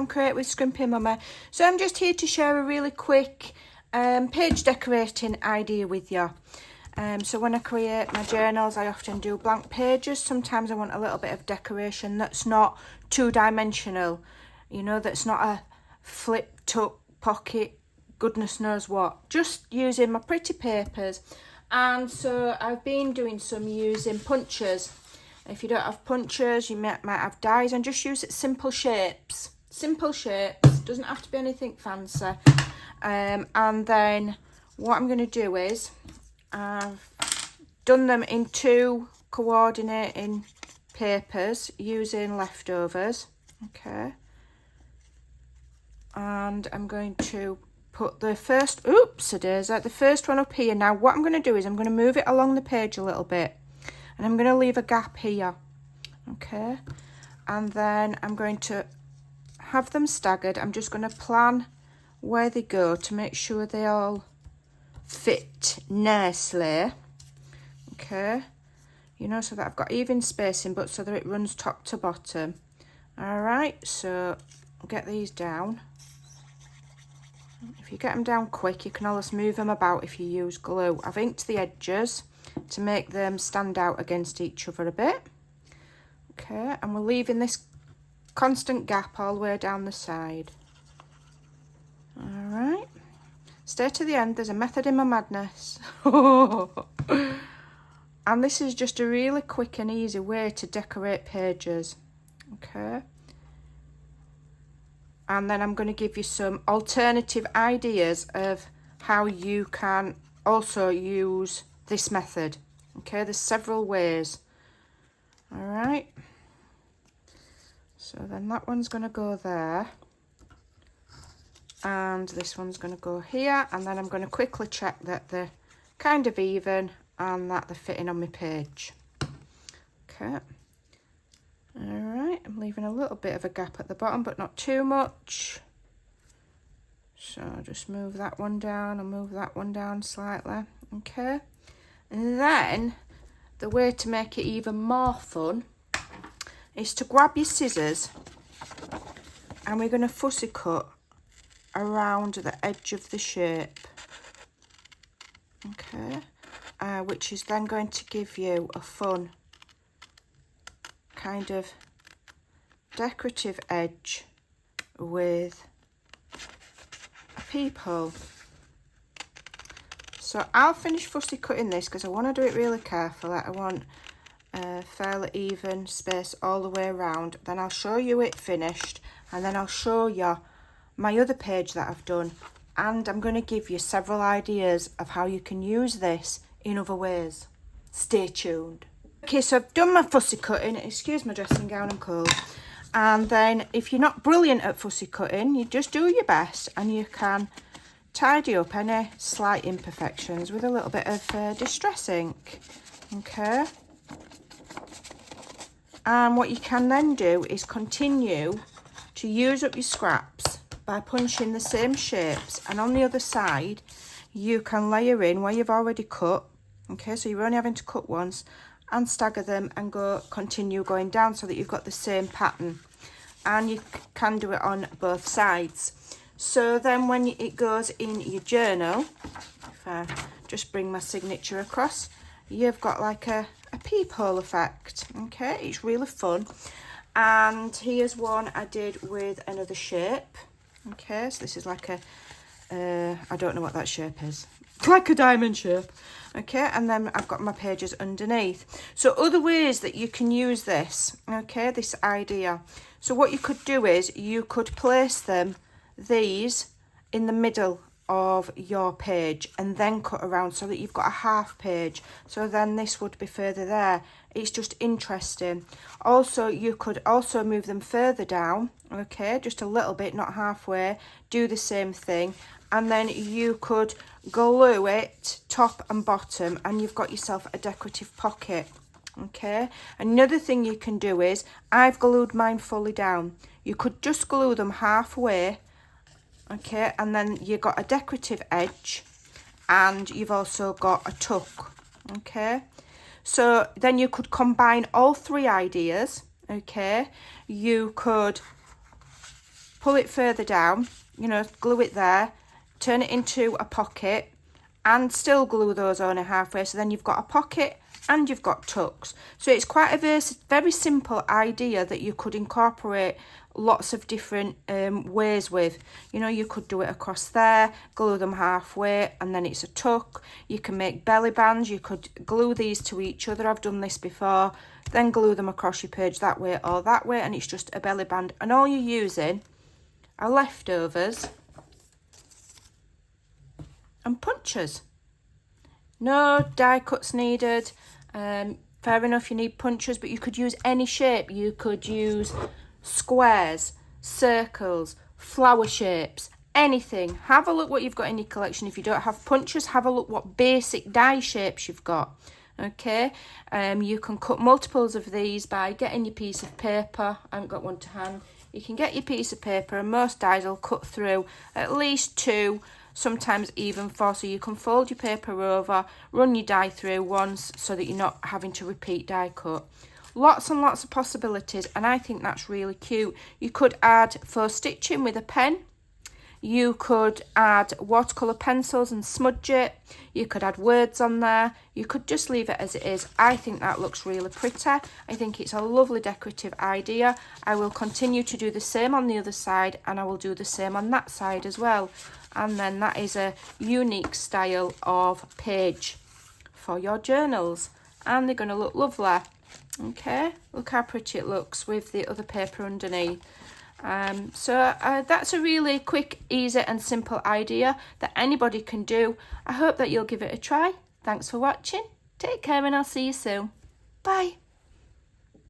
from Create with Scrimping Mummy. So I'm just here to share a really quick page decorating idea with you. So when I create my journals, I often do blank pages. Sometimes I want a little bit of decoration that's not two-dimensional, you know, that's not a flipped up pocket, goodness knows what. Just using my pretty papers. And so I've been doing some using punchers. If you don't have punchers, you might have dies, and just use it simple shapes. Simple shapes, doesn't have to be anything fancy. And then what I'm going to do is, I've done them in 2 coordinating papers using leftovers. Okay. And I'm going to put the first, the first one up here. Now what I'm going to do is I'm going to move it along the page a little bit. And I'm going to leave a gap here, okay? And then I'm going to have them staggered. I'm just going to plan where they go to make sure they all fit nicely, okay? You know, so that I've got even spacing, but so that it runs top to bottom. All right, so I'll get these down. If you get them down quick, you can always move them about if you use glue. I've inked the edges to make them stand out against each other a bit. Okay, and we're leaving this constant gap all the way down the side. All right, stay to the end. There's a method in my madness. And this is just a really quick and easy way to decorate pages. Okay, and then I'm going to give you some alternative ideas of how you can also use this method. Okay, there's several ways. All right, so then that one's going to go there, and this one's going to go here, and then I'm going to quickly check that they're kind of even and that they're fitting on my page. Okay, all right, I'm leaving a little bit of a gap at the bottom, but not too much. So I'll just move that one down and move that one down slightly. Okay. And then the way to make it even more fun is to grab your scissors, and we're going to fussy cut around the edge of the shape. Okay, which is then going to give you a fun kind of decorative edge with a peephole. So I'll finish fussy cutting this because I want to do it really carefully. I want a fairly even space all the way around. Then I'll show you it finished, and then I'll show you my other page that I've done, and I'm going to give you several ideas of how you can use this in other ways. Stay tuned. Okay, so I've done my fussy cutting. Excuse my dressing gown, I'm cold. And then if you're not brilliant at fussy cutting, you just do your best, and you can tidy up any slight imperfections with a little bit of distress ink. Okay, and what you can then do is continue to use up your scraps by punching the same shapes, and on the other side you can layer in where you've already cut. Okay, so you're only having to cut once, and stagger them and continue going down so that you've got the same pattern, and you can do it on both sides. So then when it goes in your journal, if I just bring my signature across, you've got like a peephole effect. Okay, it's really fun. And here's one I did with another shape. Okay, so this is like a, I don't know what that shape is. It's like a diamond shape. Okay, and then I've got my pages underneath. So other ways that you can use this, okay, this idea. So what you could do is you could place these in the middle of your page and then cut around so that you've got a half page. So then this would be further there. It's just interesting. Also, you could also move them further down, okay, just a little bit, not halfway. Do the same thing, and then you could glue it top and bottom, and you've got yourself a decorative pocket. Okay, another thing you can do is, I've glued mine fully down. You could just glue them halfway, okay, and then you've got a decorative edge, and you've also got a tuck. Okay, so then you could combine all 3 ideas. Okay, you could pull it further down, you know, glue it there, turn it into a pocket, and still glue those on halfway. So then you've got a pocket and you've got tucks. So it's quite a very simple idea that you could incorporate lots of different ways with. You know, you could do it across there, glue them halfway, and then it's a tuck. You can make belly bands. You could glue these to each other. I've done this before. Then glue them across your page that way or that way, and it's just a belly band. And all you're using are leftovers and punches. No die cuts needed. Fair enough, you need punches, but you could use any shape. You could use squares, circles, flower shapes, anything. Have a look what you've got in your collection. If you don't have punches, have a look what basic die shapes you've got. Okay, you can cut multiples of these by getting your piece of paper. I haven't got one to hand. You can get your piece of paper, and most dies will cut through at least 2, sometimes even 4. So you can fold your paper over, run your die through once so that you're not having to repeat die cut. Lots and lots of possibilities, and I think that's really cute. You could add faux stitching with a pen. You could add watercolour pencils and smudge it. You could add words on there. You could just leave it as it is. I think that looks really pretty. I think it's a lovely decorative idea. I will continue to do the same on the other side, and I will do the same on that side as well. And then that is a unique style of page for your journals. And they're going to look lovely. Okay, look how pretty it looks with the other paper underneath. So that's a really quick, easy and simple idea that anybody can do. I hope that you'll give it a try. Thanks for watching. Take care, and I'll see you soon. Bye.